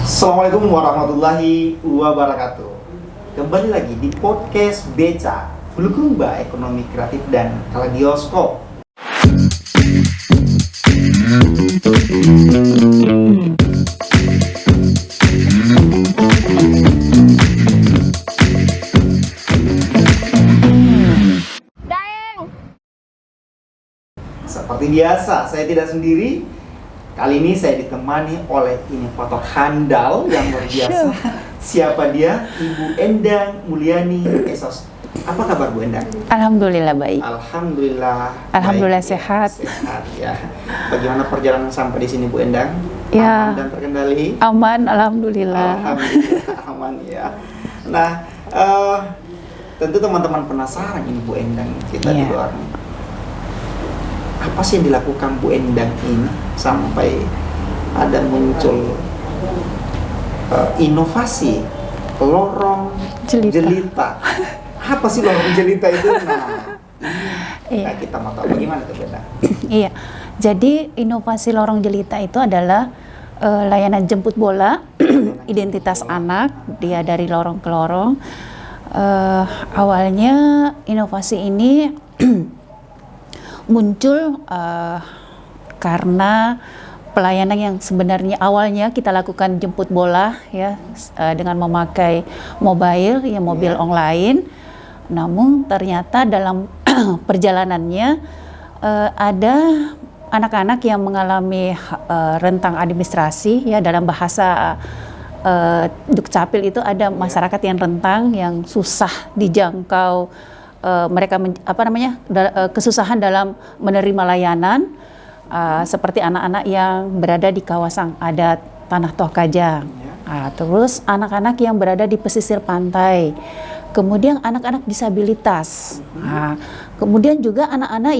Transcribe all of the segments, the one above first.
Assalamualaikum warahmatullahi wabarakatuh. Kembali lagi di podcast Beca, Bulukumba Ekonomi Kreatif dan Kaladioskop. Seperti biasa, saya tidak sendiri. Kali ini saya ditemani oleh inovator handal yang luar biasa. Siapa dia? Ibu Endang Mulyani Esos. Apa kabar Bu Endang? Alhamdulillah baik. Alhamdulillah baik, sehat. Sehat ya. Bagaimana perjalanan sampai di sini Bu Endang? Ya. Aman dan terkendali? Aman, alhamdulillah. Alhamdulillah aman ya. Nah, tentu teman-teman penasaran ini Bu Endang kita di luar. Apa sih yang dilakukan Bu Endang ini sampai ada muncul inovasi lorong jelita? Apa sih lorong jelita itu? Nah, kita mau tahu bagaimana tuh Bu Endang? Iya, jadi inovasi lorong jelita itu adalah layanan jemput bola identitas anak, dia dari lorong ke lorong. Awalnya inovasi ini muncul karena pelayanan yang sebenarnya awalnya kita lakukan jemput bola ya dengan memakai mobil online. Namun ternyata dalam perjalanannya ada anak-anak yang mengalami rentang administrasi ya, dalam bahasa Dukcapil itu ada masyarakat yang rentang, yang susah dijangkau. Mereka kesusahan dalam menerima layanan seperti anak-anak yang berada di kawasan adat Tanah Tohkajang, terus anak-anak yang berada di pesisir pantai, kemudian anak-anak disabilitas, kemudian juga anak-anak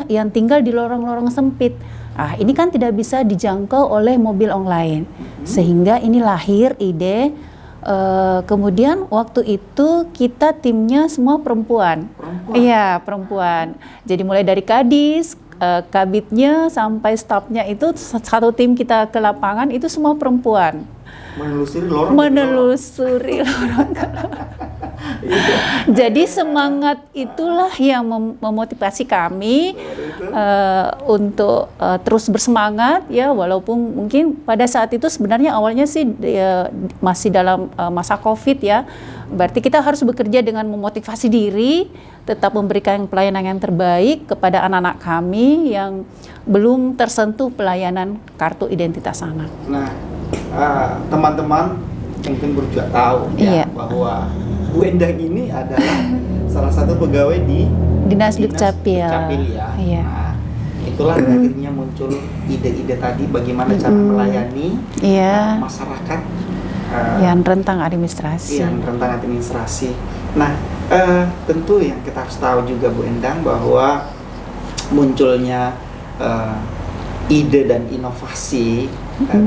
yang tinggal di lorong-lorong sempit. Ini kan tidak bisa dijangkau oleh mobil online, sehingga ini lahir ide. Kemudian waktu itu kita timnya semua perempuan. Iya, perempuan. Jadi mulai dari kadis, kabitnya sampai stafnya itu satu tim kita ke lapangan itu semua perempuan. Menelusuri lorong ke lorong. Jadi semangat itulah yang memotivasi kami untuk terus bersemangat ya, walaupun mungkin pada saat itu sebenarnya awalnya sih masih dalam masa COVID ya. Berarti kita harus bekerja dengan memotivasi diri, tetap memberikan pelayanan yang terbaik kepada anak-anak kami yang belum tersentuh pelayanan kartu identitas anak. Nah, teman-teman mungkin juga tahu ya bahwa Bu Endang ini adalah salah satu pegawai di Dinas Dukcapil ya. Nah, itulah akhirnya muncul ide-ide tadi bagaimana cara melayani masyarakat yang rentang administrasi. Nah, tentu yang kita harus tahu juga Bu Endang bahwa munculnya ide dan inovasi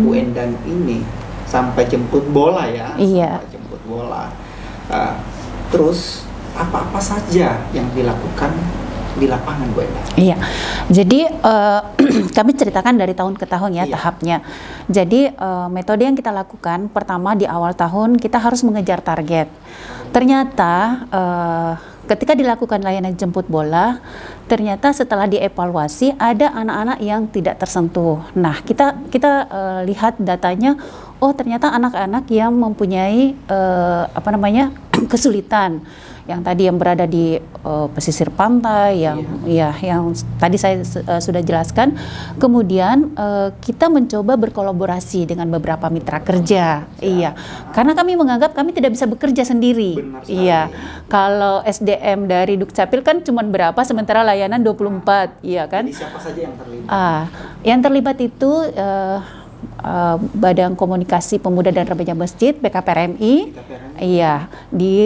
Bu Endang ini sampai jemput bola ya. Sampai jemput bola. Terus apa-apa saja yang dilakukan di lapangan Bu Endang? Iya, jadi kami ceritakan dari tahun ke tahun ya tahapnya. Jadi metode yang kita lakukan pertama di awal tahun kita harus mengejar target. Ternyata ketika dilakukan layanan jemput bola, ternyata setelah dievaluasi ada anak-anak yang tidak tersentuh. Nah, kita lihat datanya, oh ternyata anak-anak yang mempunyai kesulitan, yang tadi yang berada di pesisir pantai, yang tadi saya sudah jelaskan. Kemudian kita mencoba berkolaborasi dengan beberapa mitra kerja. Karena kami menganggap kami tidak bisa bekerja sendiri. Kalau SDM dari Dukcapil kan cuma berapa, sementara layanan 24, iya kan? Jadi siapa saja yang terlibat? Yang terlibat itu Badan Komunikasi Pemuda dan Remaja Masjid BKPRMI.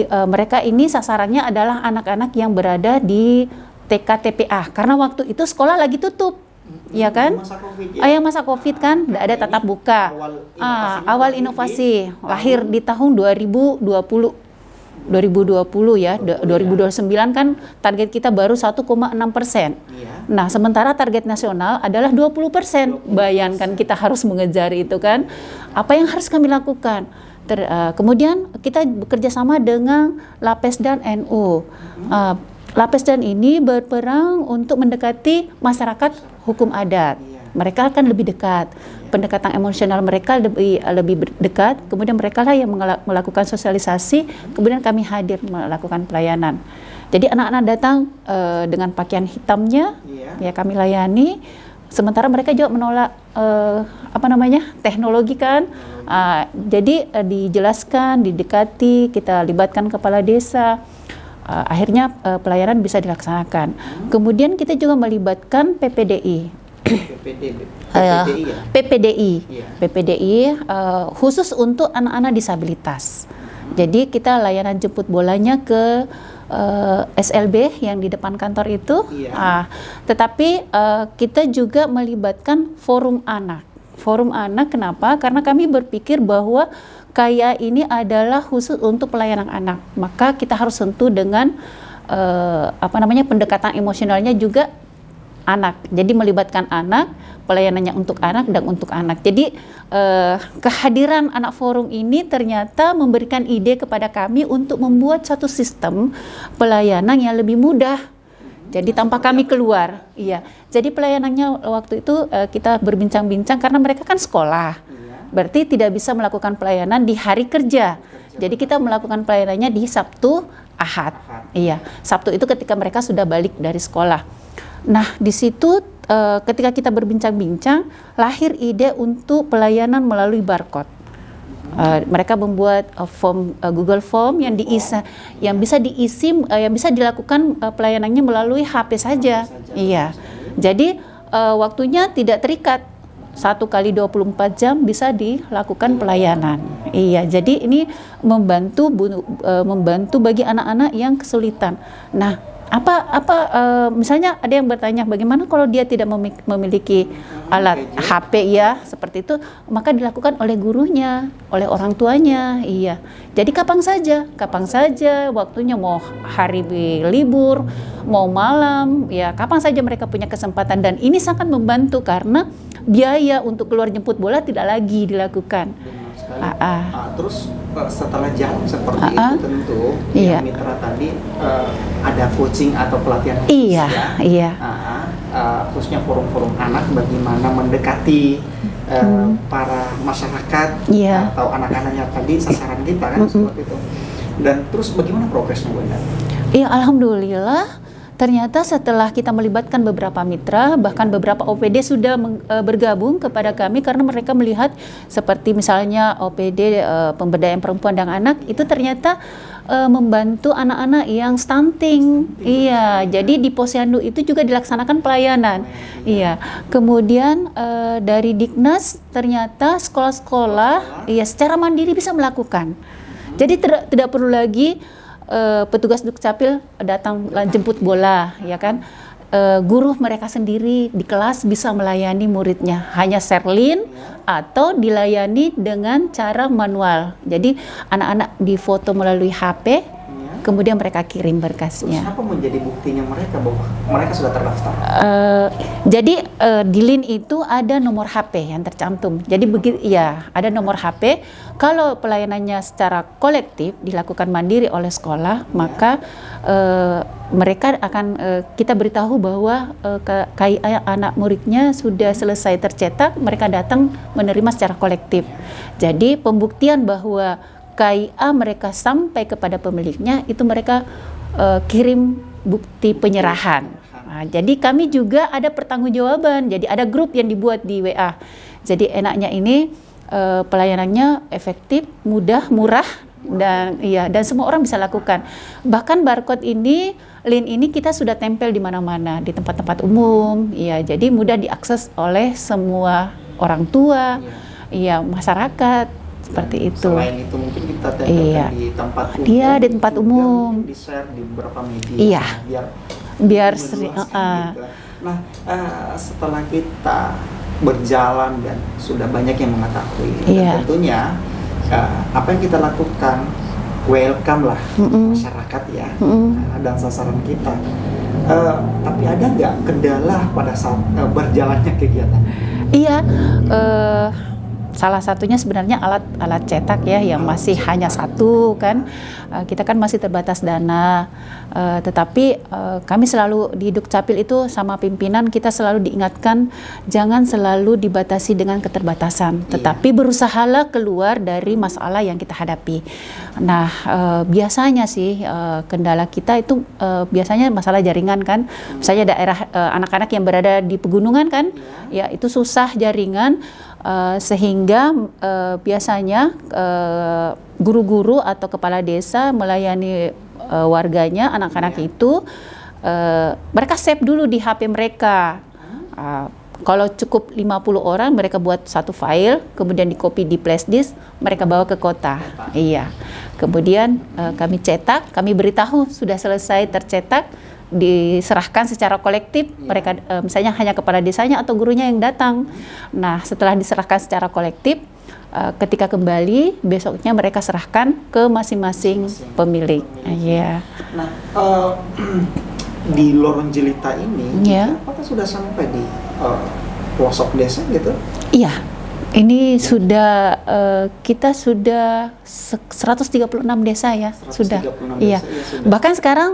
Mereka ini sasarannya adalah anak-anak yang berada di TK TPA karena waktu itu sekolah lagi tutup. Iya kan? Masa COVID kan, tidak ada tatap muka. Awal inovasi lahir di tahun 2020. 2020 ya, 2029 kan target kita baru 1,6%. Iya. Nah, sementara target nasional adalah 20%. Bayangkan kita harus mengejar itu kan. Apa yang harus kami lakukan? Kemudian kita bekerja sama dengan Lapesdan NU. Lapesdan ini berperang untuk mendekati masyarakat hukum adat. Mereka akan lebih dekat. Pendekatan emosional mereka lebih dekat. Kemudian mereka lah yang melakukan sosialisasi. Kemudian kami hadir melakukan pelayanan. Jadi anak-anak datang dengan pakaian hitamnya, ya kami layani. Sementara mereka juga menolak teknologi kan. Jadi dijelaskan, didekati, kita libatkan kepala desa. Akhirnya pelayanan bisa dilaksanakan. Kemudian kita juga melibatkan PPDI. PPDI khusus untuk anak-anak disabilitas. Jadi kita layanan jemput bolanya ke SLB yang di depan kantor itu. Tetapi kita juga melibatkan forum anak. Forum anak kenapa? Karena kami berpikir bahwa KIA ini adalah khusus untuk pelayanan anak. Maka kita harus sentuh dengan pendekatan emosionalnya juga anak. Jadi melibatkan anak, pelayanannya untuk anak dan untuk anak. Jadi kehadiran anak forum ini ternyata memberikan ide kepada kami untuk membuat satu sistem pelayanan yang lebih mudah. Jadi tanpa kami keluar. Iya. Jadi pelayanannya waktu itu kita berbincang-bincang karena mereka kan sekolah. Berarti tidak bisa melakukan pelayanan di hari kerja. Jadi kita melakukan pelayanannya di Sabtu, Ahad. Iya. Sabtu itu ketika mereka sudah balik dari sekolah. Nah, di situ ketika kita berbincang-bincang, lahir ide untuk pelayanan melalui barcode. Mereka membuat Google Form yang bisa dilakukan pelayanannya melalui HP saja. Iya. Jadi waktunya tidak terikat. 1 kali 24 jam bisa dilakukan pelayanan. Iya. Jadi ini membantu bagi anak-anak yang kesulitan. Nah, misalnya ada yang bertanya bagaimana kalau dia tidak memiliki alat HP ya seperti itu, maka dilakukan oleh gurunya, oleh orang tuanya. Iya. Jadi kapan saja waktunya, mau hari libur, mau malam, ya kapan saja mereka punya kesempatan, dan ini sangat membantu karena biaya untuk keluar jemput bola tidak lagi dilakukan. Terus setelah jalan seperti itu tentu yang mitra tadi ada coaching atau pelatihan khusus khususnya forum-forum anak bagaimana mendekati para masyarakat atau anak-anaknya tadi sasaran kita kan seperti itu. Dan terus bagaimana progresnya Bu Endang? Iya, alhamdulillah. Ternyata setelah kita melibatkan beberapa mitra, bahkan beberapa OPD sudah bergabung kepada kami karena mereka melihat seperti misalnya OPD pemberdayaan perempuan dan anak itu ternyata membantu anak-anak yang stunting. Iya, jadi di Posyandu itu juga dilaksanakan pelayanan. Iya. Kemudian dari Dignas ternyata sekolah-sekolah secara mandiri bisa melakukan. Jadi tidak perlu lagi petugas Dukcapil datang jemput bola, ya kan? Guru mereka sendiri di kelas bisa melayani muridnya, hanya share link atau dilayani dengan cara manual. Jadi anak-anak difoto melalui HP, kemudian mereka kirim berkasnya. Terus apa menjadi buktinya mereka bahwa mereka sudah terdaftar? Jadi di link itu ada nomor HP yang tercantum. Jadi ada nomor HP. Kalau pelayanannya secara kolektif dilakukan mandiri oleh sekolah, maka mereka akan kita beritahu bahwa KIA anak muridnya sudah selesai tercetak, mereka datang menerima secara kolektif. Jadi pembuktian bahwa KIA mereka sampai kepada pemiliknya itu mereka kirim bukti penyerahan. Nah, jadi kami juga ada pertanggungjawaban. Jadi ada grup yang dibuat di WA. Jadi enaknya ini pelayanannya efektif, mudah, murah, dan semua orang bisa lakukan. Bahkan barcode ini, link ini kita sudah tempel di mana-mana, di tempat-tempat umum. Iya, jadi mudah diakses oleh semua orang tua, masyarakat. Seperti itu. Selain itu mungkin kita tempelkan di tempat umum. Iya, di tempat umum. Di share di beberapa media. Iya. Biar sering. Gitu. Nah, setelah kita berjalan dan sudah banyak yang mengetahui, dan tentunya apa yang kita lakukan welcome lah masyarakat ya, dan sasaran kita. Tapi ada nggak kendala pada saat berjalannya kegiatan? Iya, salah satunya sebenarnya alat cetak ya, yang masih hanya satu kan. Kita kan masih terbatas dana, tetapi kami selalu di Dukcapil itu sama pimpinan kita selalu diingatkan jangan selalu dibatasi dengan keterbatasan, tetapi berusahalah keluar dari masalah yang kita hadapi. Nah, biasanya sih kendala kita itu biasanya masalah jaringan kan. Misalnya daerah anak-anak yang berada di pegunungan kan, ya itu susah jaringan. Sehingga biasanya guru-guru atau kepala desa melayani warganya, anak-anak itu mereka save dulu di HP mereka. Kalau cukup 50 orang, mereka buat satu file, kemudian di-copy di flash disk, mereka bawa ke kota. Iya. Kemudian kami cetak, kami beritahu sudah selesai tercetak, diserahkan secara kolektif, mereka misalnya hanya kepala desanya atau gurunya yang datang. Nah, setelah diserahkan secara kolektif, ketika kembali besoknya mereka serahkan ke masing-masing pemilik. Iya. Nah, di Lorong Jelita ini, apakah sudah sampai di pelosok desa gitu? Iya. Ini sudah kita sudah 136 desa ya, 136 sudah. Desa, iya. Ya, sudah. Bahkan sekarang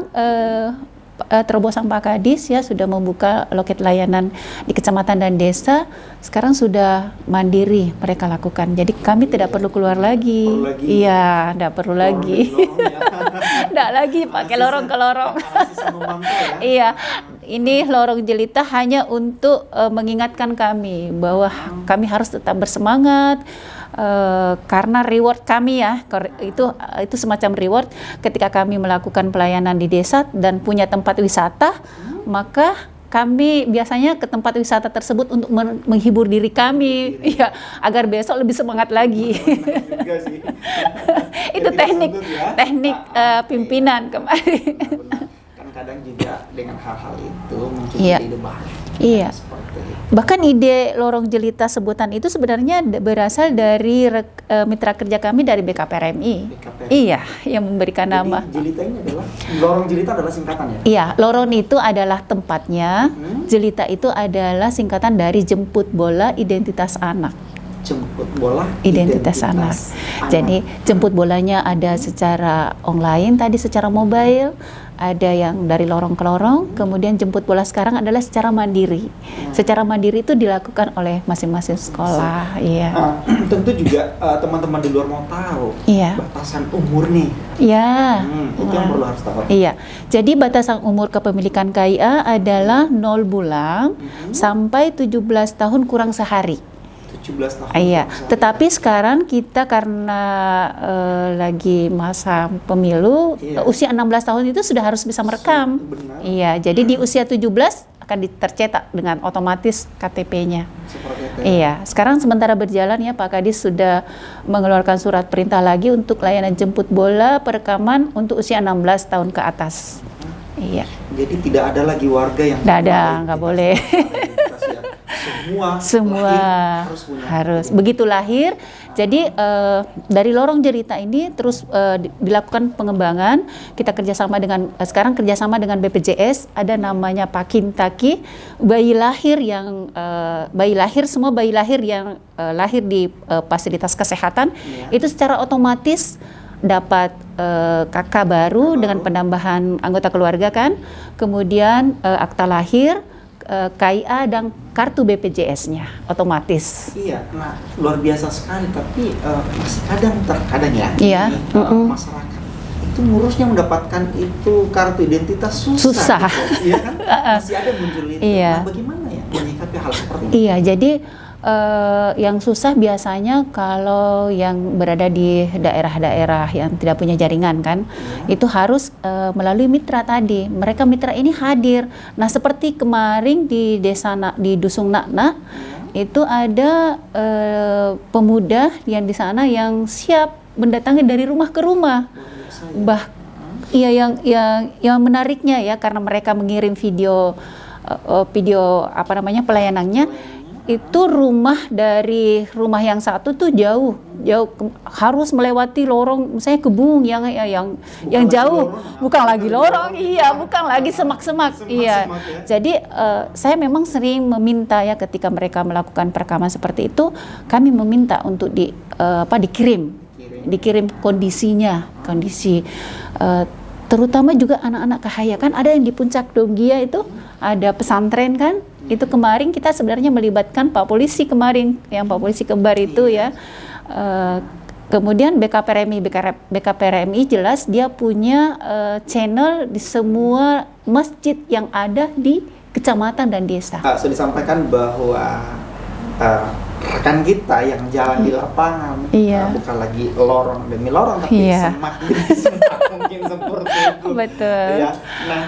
terobosan Pak Kadis ya sudah membuka loket layanan di kecamatan dan desa. Sekarang sudah mandiri mereka lakukan. Jadi kami tidak perlu keluar lagi. Iya, tidak perlu lagi. Tidak lagi pakai lorong ke lorong. Iya, ini Lorong Jelita hanya untuk mengingatkan kami bahwa kami harus tetap bersemangat. Karena reward kami ya, itu semacam reward ketika kami melakukan pelayanan di desa dan punya tempat wisata, maka kami biasanya ke tempat wisata tersebut untuk menghibur diri kami, ya, agar besok lebih semangat lagi. Itu teknik pimpinan kemarin. Kan kadang juga dengan hal-hal itu muncul ide baru. Iya. Bahkan ide Lorong Jelita sebutan itu sebenarnya berasal dari mitra kerja kami dari BKPRMI. Iya, yang memberikan nama. Jelita ini adalah, Lorong Jelita adalah singkatan ya? Iya, lorong itu adalah tempatnya, Jelita itu adalah singkatan dari Jemput Bola Identitas Anak. Jemput bola identitas anak. Jadi jemput bolanya ada secara online, tadi secara mobile, ada yang dari lorong ke lorong, kemudian jemput bola sekarang adalah secara mandiri. Secara mandiri itu dilakukan oleh masing-masing sekolah. Iya. Tentu juga teman-teman di luar mau tahu batasan umur nih. Iya. Itu yang perlu harus tahu. Iya. Jadi batasan umur kepemilikan KIA adalah 0 bulan sampai 17 tahun kurang sehari. 17 tahun. Iya, tetapi sekarang kita karena lagi masa pemilu, usia 16 tahun itu sudah harus bisa merekam. Benar. Iya, jadi di usia 17 akan tercetak dengan otomatis KTP-nya. Iya, sekarang sementara berjalan ya Pak Kadis sudah mengeluarkan surat perintah lagi untuk layanan jemput bola perekaman untuk usia 16 tahun ke atas. Iya. Jadi tidak ada lagi warga yang tidak ada, nggak boleh. Semua harus begitu lahir. Jadi dari Lorong Jelita ini terus dilakukan pengembangan. Kita kerjasama dengan sekarang kerjasama dengan BPJS, ada namanya Pakintaki. Semua bayi lahir yang lahir di fasilitas kesehatan itu secara otomatis dapat KK baru dengan penambahan anggota keluarga kan, kemudian akta lahir, KIA dan kartu BPJS-nya otomatis. Iya, nah luar biasa sekali. Tapi masih terkadang ya, masyarakat itu ngurusnya mendapatkan itu kartu identitas susah. Gitu, iya kan? Masih ada muncul itu. Nah, bagaimana ya menyikapi hal seperti ini? Iya, jadi yang susah biasanya kalau yang berada di daerah-daerah yang tidak punya jaringan kan, itu harus melalui mitra tadi. Mereka mitra ini hadir. Nah, seperti kemarin di di Dusun Nakna, itu ada pemuda yang di sana yang siap mendatangi dari rumah ke rumah. Yang menariknya ya, karena mereka mengirim video pelayanannya. itu rumah dari rumah yang satu tuh jauh harus melewati lorong, misalnya kebun yang jauh, bukan lagi lorong, iya, bukan lagi semak-semak, iya. Ya? Jadi saya memang sering meminta ya ketika mereka melakukan perekaman seperti itu, kami meminta untuk dikirim kondisi terutama juga anak-anak Kahaya, kan ada yang di Puncak Donggia itu ada pesantren kan, itu kemarin kita sebenarnya melibatkan Pak Polisi kemarin, yang Pak Polisi kembar itu ya. Kemudian BKPRMI jelas dia punya channel di semua masjid yang ada di kecamatan dan desa. Sudah disampaikan bahwa rekan kita yang jalan di lapangan bukan lagi lorong demi lorong, tapi semak demi semak, mungkin seperti itu. Betul. Ya. Nah,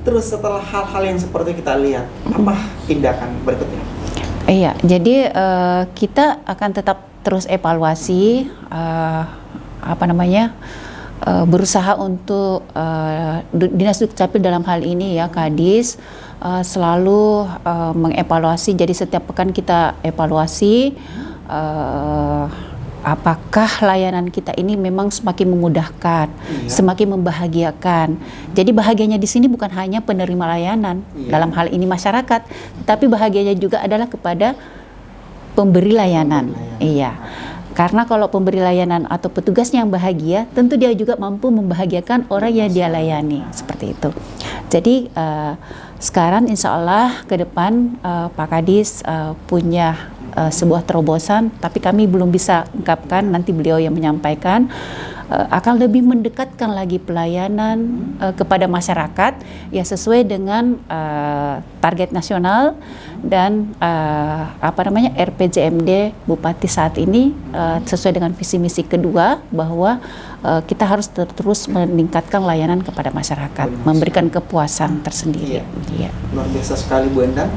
terus setelah hal-hal yang seperti itu kita lihat, apa tindakan berikutnya? Iya, jadi kita akan tetap terus evaluasi, berusaha untuk Dinas Dukcapil dalam hal ini ya, Kadis selalu mengevaluasi. Jadi setiap pekan kita evaluasi apakah layanan kita ini memang semakin memudahkan, semakin membahagiakan. Jadi bahagianya di sini bukan hanya penerima layanan, dalam hal ini masyarakat, tapi bahagianya juga adalah kepada pemberi layanan. Iya. Karena kalau pemberi layanan atau petugasnya yang bahagia, tentu dia juga mampu membahagiakan orang yang dia layani, seperti itu. Jadi sekarang insya Allah ke depan Pak Kadis punya sebuah terobosan, tapi kami belum bisa ungkapkan, nanti beliau yang menyampaikan, akan lebih mendekatkan lagi pelayanan kepada masyarakat ya sesuai dengan target nasional dan RPJMD Bupati saat ini sesuai dengan visi misi kedua bahwa kita harus terus meningkatkan layanan kepada masyarakat, memberikan kepuasan tersendiri. Iya. Luar biasa sekali Bu Endang,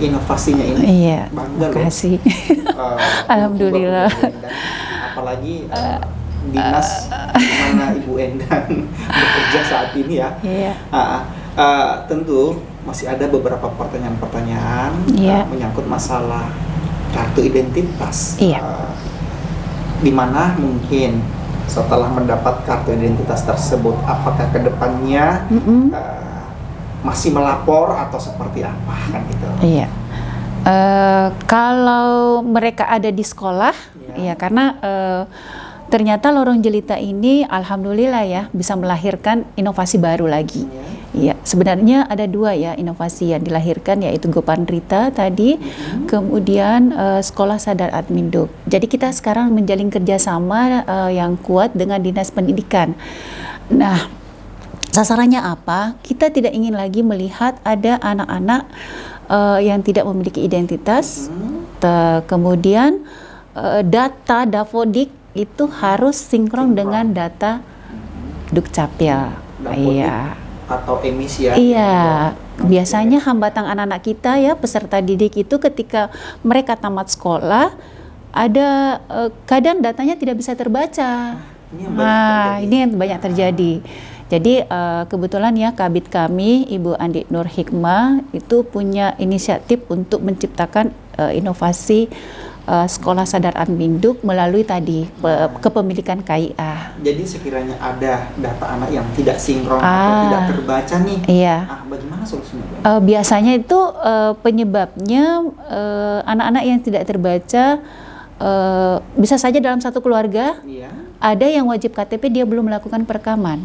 inovasinya ini. Iya. Bangga terima kasih. Alhamdulillah. Apalagi dinas mana Ibu Endang bekerja saat ini ya. Iya. Tentu masih ada beberapa pertanyaan-pertanyaan menyangkut masalah kartu identitas. Iya. Di mana mungkin setelah mendapat kartu identitas tersebut, apakah kedepannya masih melapor atau seperti apa kan gitu? Iya. Kalau mereka ada di sekolah, ya karena ternyata Lorong Jelita ini alhamdulillah ya bisa melahirkan inovasi baru lagi. Ya, sebenarnya ada dua ya inovasi yang dilahirkan, yaitu Gopandrita tadi, kemudian Sekolah Sadar Adminduk. Jadi kita sekarang menjalin kerjasama yang kuat dengan Dinas Pendidikan. Nah, sasarannya apa? Kita tidak ingin lagi melihat ada anak-anak yang tidak memiliki identitas, kemudian data Davodik itu harus sinkron dengan data Dukcapil. Iya. Atau emisi ya? Iya. Biasanya hambatan anak-anak kita ya, peserta didik itu ketika mereka tamat sekolah, ada kadang datanya tidak bisa terbaca. Ini yang banyak terjadi. Jadi kebetulan ya Kabid kami, Ibu Andi Nur Hikmah, itu punya inisiatif untuk menciptakan inovasi Sekolah Sadar Adminduk melalui tadi kepemilikan KIA. Jadi sekiranya ada data anak yang tidak sinkron atau tidak terbaca nih, bagaimana solusinya? Biasanya itu penyebabnya anak-anak yang tidak terbaca bisa saja dalam satu keluarga, ada yang wajib KTP dia belum melakukan perekaman.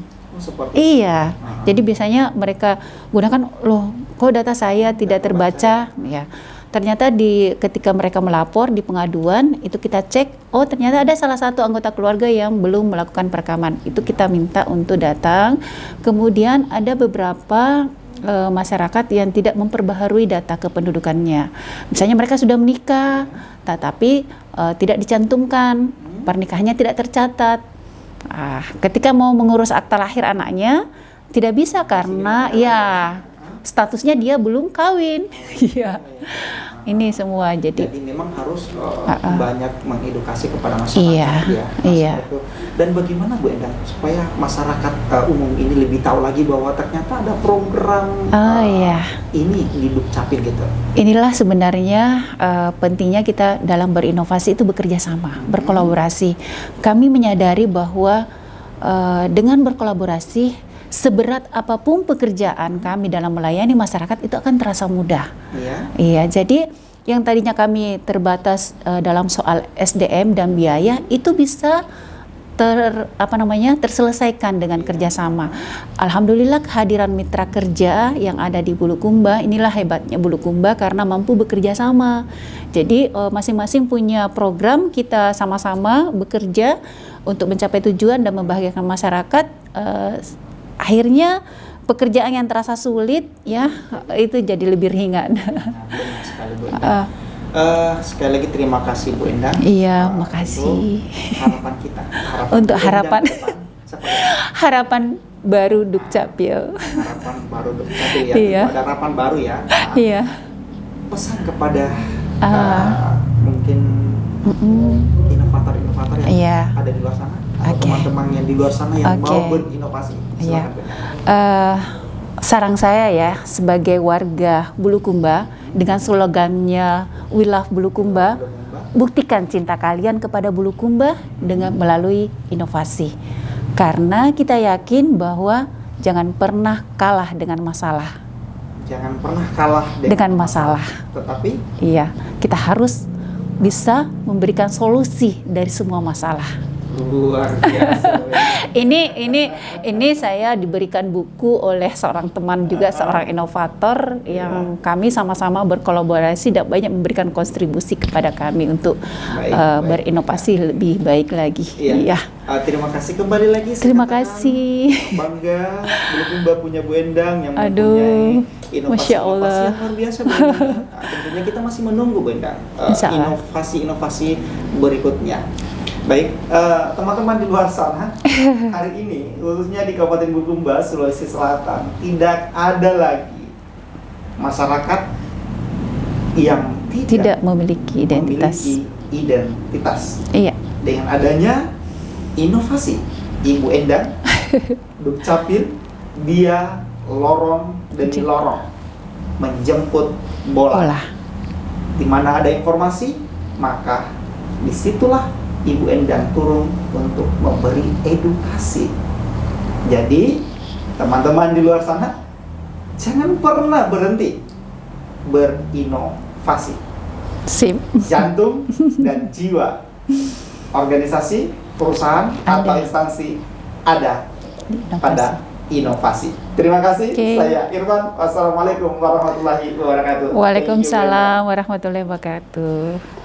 Iya, jadi biasanya mereka gunakan, loh kok data saya tidak terbaca, ya. Ternyata ketika mereka melapor di pengaduan, itu kita cek, oh ternyata ada salah satu anggota keluarga yang belum melakukan perekaman. Itu kita minta untuk datang. Kemudian ada beberapa masyarakat yang tidak memperbaharui data kependudukannya. Misalnya mereka sudah menikah, tetapi tidak dicantumkan, pernikahannya tidak tercatat. Ketika mau mengurus akta lahir anaknya, tidak bisa karena statusnya dia belum kawin. Iya. ini semua. Jadi memang harus uh-uh. banyak mengedukasi kepada masyarakat Iya, ya. iya. Itu. Dan bagaimana Bu Endang supaya masyarakat umum ini lebih tahu lagi bahwa ternyata ada program iya. ini di Dukcapil gitu. Inilah sebenarnya pentingnya kita dalam berinovasi itu bekerja sama, berkolaborasi. Kami menyadari bahwa dengan berkolaborasi, seberat apapun pekerjaan kami dalam melayani masyarakat itu akan terasa mudah. Iya. Iya, jadi yang tadinya kami terbatas dalam soal SDM dan biaya itu bisa terselesaikan dengan kerjasama. Alhamdulillah kehadiran mitra kerja yang ada di Bulukumba, inilah hebatnya Bulukumba karena mampu bekerja sama. Jadi masing-masing punya program, kita sama-sama bekerja untuk mencapai tujuan dan membahagiakan masyarakat. Akhirnya pekerjaan yang terasa sulit ya itu jadi lebih ringan. Benar sekali Bu Endang. Sekali lagi terima kasih Bu Endang. Iya, makasih. Harapan kita. Untuk harapan baru Dukcapil. Harapan baru Dukcapil ya. Iya. Ada harapan baru ya. Iya. Pesan kepada mungkin inovator-inovator yang Iya. ada di luar sana. Atau Oke. teman-teman yang di luar sana yang mau berinovasi. Iya. Silakan Bu Endang. Sarang saya ya sebagai warga Bulukumba dengan slogannya We Love Bulukumba, buktikan cinta kalian kepada Bulukumba dengan melalui inovasi. Karena kita yakin bahwa jangan pernah kalah dengan masalah. Jangan pernah kalah dengan masalah. Tetapi iya, kita harus bisa memberikan solusi dari semua masalah. Luar biasa. Ini saya diberikan buku oleh seorang teman juga, seorang inovator yang kami sama-sama berkolaborasi dan banyak memberikan kontribusi kepada kami untuk berinovasi lebih baik lagi. Iya. Terima kasih kembali lagi. Terima kasih. Bangga Bulukumba punya Bu Endang yang Aduh, mempunyai Masya Allah. inovasi yang luar biasa Bu Endang. Tentunya kita masih menunggu Bu Endang inovasi-inovasi berikutnya. Baik, teman-teman di luar sana, hari ini khususnya di Kabupaten Bulukumba, Sulawesi Selatan, tidak ada lagi masyarakat yang tidak memiliki identitas. Iya. Dengan adanya inovasi Ibu Endang, Dukcapil, dia lorong demi lorong menjemput bola. Di mana ada informasi, maka disitulah Ibu Endang turun untuk memberi edukasi. Jadi, teman-teman di luar sana, jangan pernah berhenti berinovasi. Sip. Jantung dan jiwa organisasi, perusahaan, atau instansi ada pada inovasi. Terima kasih. Saya Irfan. Wassalamualaikum warahmatullahi wabarakatuh. Waalaikumsalam warahmatullahi wabarakatuh.